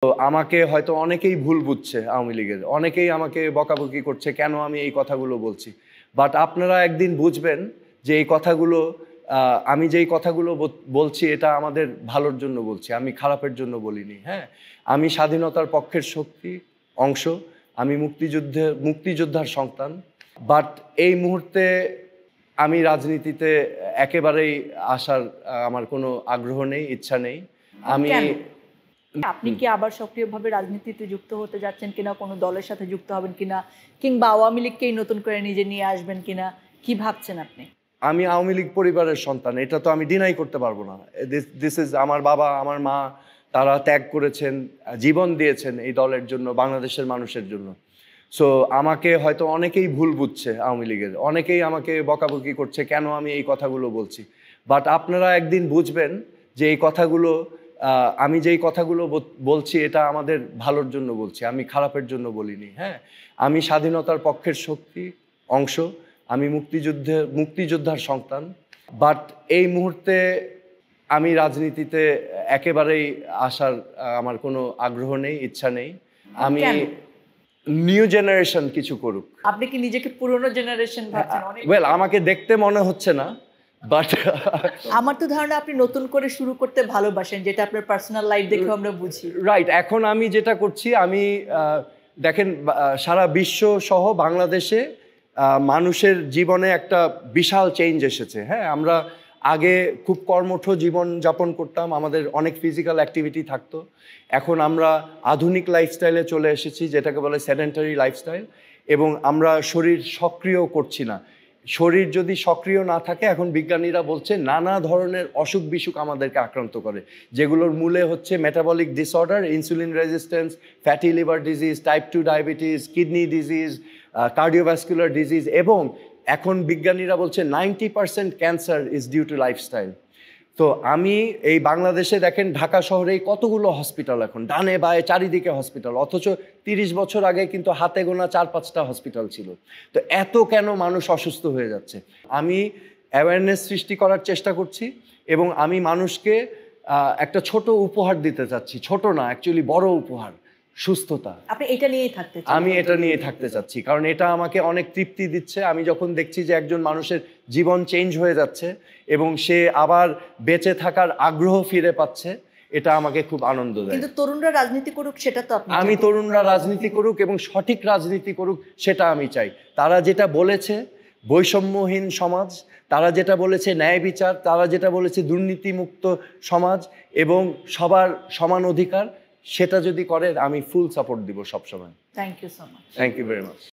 তো আমাকে হয়তো অনেকেই ভুল বুঝছে আওয়ামী লীগের, অনেকেই আমাকে বকাবকি করছে কেন আমি এই কথাগুলো বলছি। বাট আপনারা একদিন বুঝবেন যে এই কথাগুলো, আমি যেই কথাগুলো বলছি এটা আমাদের ভালোর জন্য বলছি, আমি খারাপের জন্য বলিনি। হ্যাঁ, আমি স্বাধীনতার পক্ষের শক্তি অংশ, আমি মুক্তিযোদ্ধার সন্তান। বাট এই মুহূর্তে আমি রাজনীতিতে একেবারেই আসার আমার কোনো আগ্রহ নেই, ইচ্ছা নেই। আমি আপনি কি আবার সক্রিয়ভাবে রাজনীতিতে যুক্ত হতে যাচ্ছেন কিনা, কোনো দলের সাথে যুক্ত হবেন কিনা, কিংবা আওয়ামী লীগকেই নতুন করে নিজে নিয়ে আসবেন কিনা, কি ভাবছেন আপনি? আমি আওয়ামী লীগ পরিবারের সন্তান, এটা তো আমি ডিনাই করতে পারবো না। দিস ইজ আমার বাবা, আমার মা, তারা ত্যাগ করেছেন, জীবন দিয়েছেন এই দলের জন্য, বাংলাদেশের মানুষের জন্য। সো আমাকে হয়তো অনেকেই ভুল বুঝছে আওয়ামী লীগের, অনেকেই আমাকে বকাবকি করছে কেন আমি এই কথাগুলো বলছি। বাট আপনারা একদিন বুঝবেন যে এই কথাগুলো, আমি যেই কথাগুলো বলছি এটা আমাদের ভালোর জন্য বলছি, আমি খারাপের জন্য বলিনি। হ্যাঁ, আমি স্বাধীনতার পক্ষের শক্তি অংশ, আমি মুক্তিযোদ্ধার সন্তান। বাট এই মুহূর্তে আমি রাজনীতিতে একেবারেই আসার আমার কোনো আগ্রহ নেই, ইচ্ছা নেই। আমি নিউ জেনারেশন কিছু করুক। আপনি কি নিজেকে পুরনো জেনারেশন ভাবছেন? ওয়েল, আমাকে দেখতে মনে হচ্ছে না, বাট আমার তো ধারণা আপনি নতুন করে শুরু করতে ভালোবাসেন, যেটা আপনার পার্সোনাল লাইফ দেখে আমরা বুঝি। রাইট, এখন আমি যেটা করছি, আমি দেখেন সারা বিশ্ব সহ বাংলাদেশে মানুষের জীবনে একটা বিশাল চেঞ্জ এসেছে। হ্যাঁ, আমরা আগে খুব কর্মঠ জীবন যাপন করতাম, আমাদের অনেক ফিজিক্যাল অ্যাক্টিভিটি থাকতো। এখন আমরা আধুনিক লাইফস্টাইলে চলে এসেছি, যেটাকে বলে সেডেন্টারি লাইফস্টাইল, এবং আমরা শরীর সক্রিয় করছি না। শরীর যদি সক্রিয় না থাকে, এখন বিজ্ঞানীরা বলছে নানা ধরনের অসুখ বিসুখ আমাদেরকে আক্রান্ত করে, যেগুলোর মূলে হচ্ছে metabolic disorder, insulin resistance, fatty liver disease, type 2 diabetes, kidney disease, cardiovascular disease, এবং এখন বিজ্ঞানীরা বলছে 90% cancer is due to lifestyle. তো আমি এই বাংলাদেশে দেখেন ঢাকা শহরেই কতগুলো হসপিটাল, এখন ডানে বায়ে চারিদিকে হসপিটাল, অথচ 30 বছর আগে কিন্তু হাতে গোনা 4-5টা হসপিটাল ছিল। তো এত কেন মানুষ অসুস্থ হয়ে যাচ্ছে? আমি অ্যাওয়ারনেস সৃষ্টি করার চেষ্টা করছি, এবং আমি মানুষকে একটা ছোট উপহার দিতে চাচ্ছি, ছোট না, অ্যাকচুয়ালি বড় উপহার, সুস্থতা। আপনি এটা নিয়েই থাকতে চান? আমি এটা নিয়ে থাকতে চাচ্ছি, কারণ এটা আমাকে অনেক তৃপ্তি দিচ্ছে। আমি যখন দেখছি যে একজন মানুষের জীবন চেঞ্জ হয়ে যাচ্ছে এবং সে আবার বেঁচে থাকার আগ্রহ ফিরে পাচ্ছে, এটা আমাকে খুব আনন্দ দেয়। কিন্তু তরুণরা রাজনীতি করুক, সেটা তো আপনি আমি তরুণরা রাজনীতি করুক এবং সঠিক রাজনীতি করুক, সেটা আমি চাই। তারা যেটা বলেছে বৈষম্যহীন সমাজ, তারা যেটা বলেছে ন্যায় বিচার, তারা যেটা বলেছে দুর্নীতিমুক্ত সমাজ এবং সবার সমান অধিকার, সেটা যদি করে আমি ফুল সাপোর্ট দিব সবসময়। Thank you so much. Thank you very much.